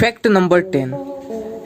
Fact number 10।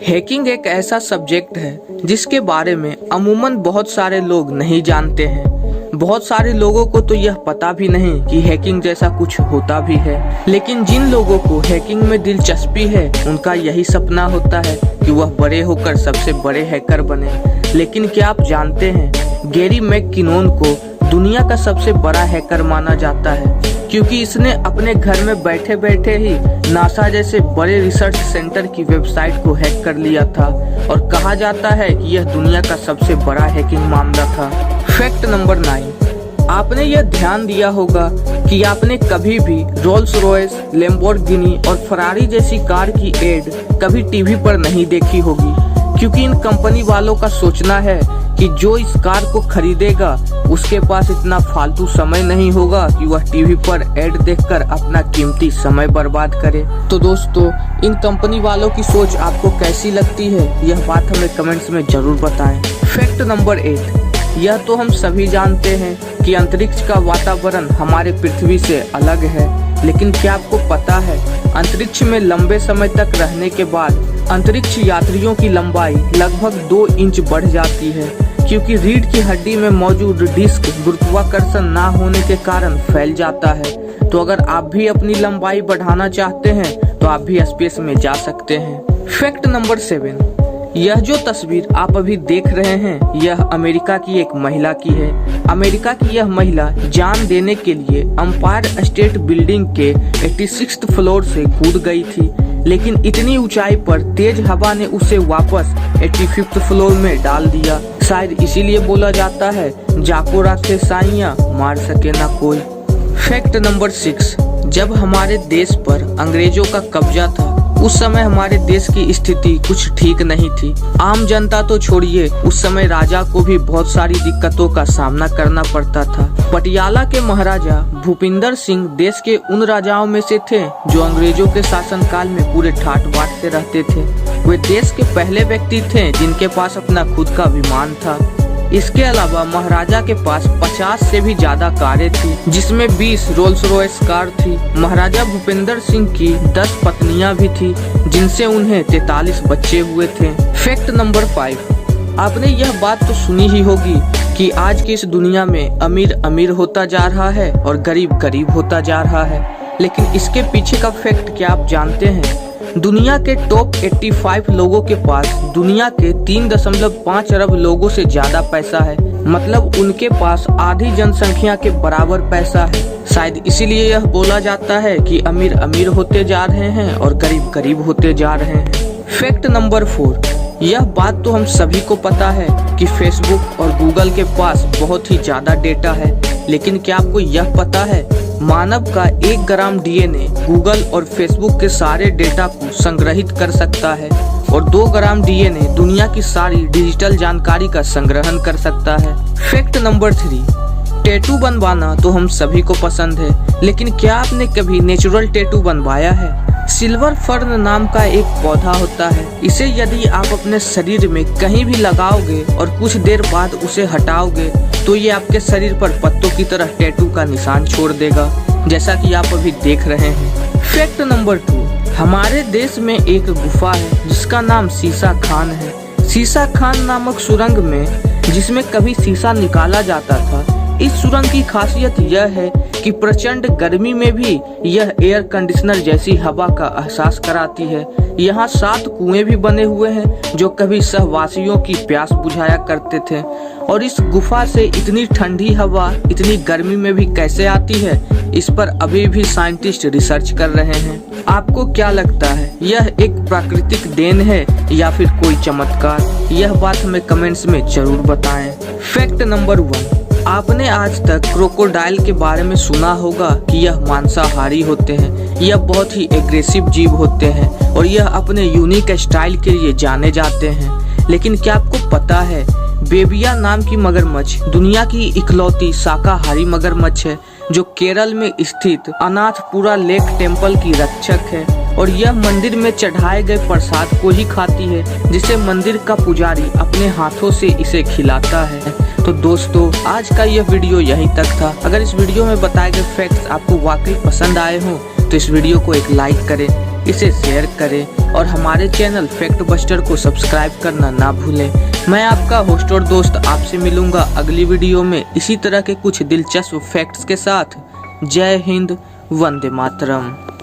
Hacking एक ऐसा subject है जिसके बारे में अमूमन बहुत सारे लोग नहीं जानते हैं। बहुत सारे लोगों को तो यह पता भी नहीं कि हैकिंग जैसा कुछ होता भी है। लेकिन जिन लोगों को हैकिंग में दिलचस्पी है उनका यही सपना होता है कि वह बड़े होकर सबसे बड़े हैकर बने। लेकिन क्या आप जानते हैं, गैरी मैककिनोन को दुनिया का सबसे बड़ा हैकर माना जाता है क्योंकि इसने अपने घर में बैठे बैठे ही नासा जैसे बड़े रिसर्च सेंटर की वेबसाइट को हैक कर लिया था और कहा जाता है कि यह दुनिया का सबसे बड़ा हैकिंग मामला था। Fact number 9। आपने यह ध्यान दिया होगा कि आपने कभी भी रोल्स रॉयस, लैम्बोर्गिनी और फरारी जैसी कार की एड कभी टीवी पर नहीं देखी होगी क्योंकि इन कंपनी वालों का सोचना है कि जो इस कार को खरीदेगा उसके पास इतना फालतू समय नहीं होगा कि वह टीवी पर एड देखकर अपना कीमती समय बर्बाद करे। तो दोस्तों, इन कंपनी वालों की सोच आपको कैसी लगती है, यह बात हमें कमेंट्स में जरूर बताएं। Fact number 8। यह तो हम सभी जानते हैं कि अंतरिक्ष का वातावरण हमारे पृथ्वी से अलग है, लेकिन क्या आपको पता है अंतरिक्ष में लंबे समय तक रहने के बाद अंतरिक्ष यात्रियों की लंबाई लगभग 2 इंच बढ़ जाती है क्योंकि रीढ़ की हड्डी में मौजूद डिस्क गुरुत्वाकर्षण ना होने के कारण फैल जाता है। तो अगर आप भी अपनी लंबाई बढ़ाना चाहते हैं तो आप भी स्पेस में जा सकते हैं। Fact number 7। यह जो तस्वीर आप अभी देख रहे हैं यह अमेरिका की एक महिला की है। अमेरिका की यह महिला जान देने के लिए एम्पायर स्टेट बिल्डिंग के 86th फ्लोर से कूद गई थी, लेकिन इतनी ऊंचाई पर तेज हवा ने उसे वापस 85th फ्लोर में डाल दिया। शायद इसीलिए बोला जाता है जाको राखे साइयां मार सके ना कोई। Fact number 6। जब हमारे देश पर अंग्रेजों का कब्जा था उस समय हमारे देश की स्थिति कुछ ठीक नहीं थी। आम जनता तो छोड़िए, उस समय राजा को भी बहुत सारी दिक्कतों का सामना करना पड़ता था। पटियाला के महाराजा भूपिंदर सिंह देश के उन राजाओं में से थे जो अंग्रेजों के शासनकाल में पूरे ठाट बाट से रहते थे। वे देश के पहले व्यक्ति थे जिनके पास अपना खुद का विमान था। इसके अलावा महाराजा के पास 50 से भी ज्यादा कारें थी, जिसमें 20 रोल्स रॉयस कार थी। महाराजा भूपिंदर सिंह की 10 पत्नियां भी थी, जिनसे उन्हें 43 बच्चे हुए थे। Fact number 5। आपने यह बात तो सुनी ही होगी कि आज की इस दुनिया में अमीर अमीर होता जा रहा है और गरीब गरीब होता जा रहा है, लेकिन इसके पीछे का फैक्ट क्या आप जानते हैं? दुनिया के टॉप 85 लोगों के पास दुनिया के 3.5 अरब लोगों से ज्यादा पैसा है, मतलब उनके पास आधी जनसंख्या के बराबर पैसा है। शायद इसीलिए यह बोला जाता है कि अमीर अमीर होते जा रहे हैं और गरीब गरीब होते जा रहे हैं। Fact number 4। यह बात तो हम सभी को पता है कि फेसबुक और गूगल के पास बहुत ही ज्यादा डेटा है, लेकिन क्या आपको यह पता है मानव का 1 ग्राम डीएनए गूगल और फेसबुक के सारे डेटा को संग्रहित कर सकता है और 2 ग्राम डीएनए दुनिया की सारी डिजिटल जानकारी का संग्रहण कर सकता है। Fact number 3। टैटू बनवाना तो हम सभी को पसंद है, लेकिन क्या आपने कभी नेचुरल टैटू बनवाया है? सिल्वर फर्न नाम का एक पौधा होता है। इसे यदि आप अपने शरीर में कहीं भी लगाओगे और कुछ देर बाद उसे हटाओगे तो ये आपके शरीर पर पत्तों की तरह टैटू का निशान छोड़ देगा, जैसा कि आप अभी देख रहे हैं। Fact number 2। हमारे देश में एक गुफा है जिसका नाम शीशा खान है। शीशा खान नामक सुरंग में जिसमें कभी शीशा निकाला जाता था। इस सुरंग की खासियत यह है कि प्रचंड गर्मी में भी यह एयर कंडीशनर जैसी हवा का एहसास कराती है। यहाँ 7 कुएं भी बने हुए हैं जो कभी सहवासियों की प्यास बुझाया करते थे। और इस गुफा से इतनी ठंडी हवा इतनी गर्मी में भी कैसे आती है, इस पर अभी भी साइंटिस्ट रिसर्च कर रहे हैं। आपको क्या लगता है, यह एक प्राकृतिक देन है या फिर कोई चमत्कार? यह बात हमें कमेंट्स में जरूर बताएं। Fact number 1। आपने आज तक क्रोकोडाइल के बारे में सुना होगा कि यह मांसाहारी होते हैं। यह बहुत ही एग्रेसिव जीव होते हैं और यह अपने यूनिक स्टाइल के लिए जाने जाते हैं। लेकिन क्या आपको पता है बेबिया नाम की मगरमच्छ दुनिया की इकलौती शाकाहारी मगरमच्छ है जो केरल में स्थित अनाथपुरा लेक टेम्पल की रक्षक है और यह मंदिर में चढ़ाए गए प्रसाद को ही खाती है, जिसे मंदिर का पुजारी अपने हाथों से इसे खिलाता है। तो दोस्तों, आज का यह वीडियो यहीं तक था। अगर इस वीडियो में बताए गए फैक्ट्स आपको वाकई पसंद आए हों तो इस वीडियो को एक लाइक करें, इसे शेयर करें और हमारे चैनल फैक्ट बस्टर को सब्सक्राइब करना ना भूलें। मैं आपका होस्ट और दोस्त आपसे मिलूंगा अगली वीडियो में इसी तरह के कुछ दिलचस्प फैक्ट्स के साथ। जय हिंद, वंदे मातरम।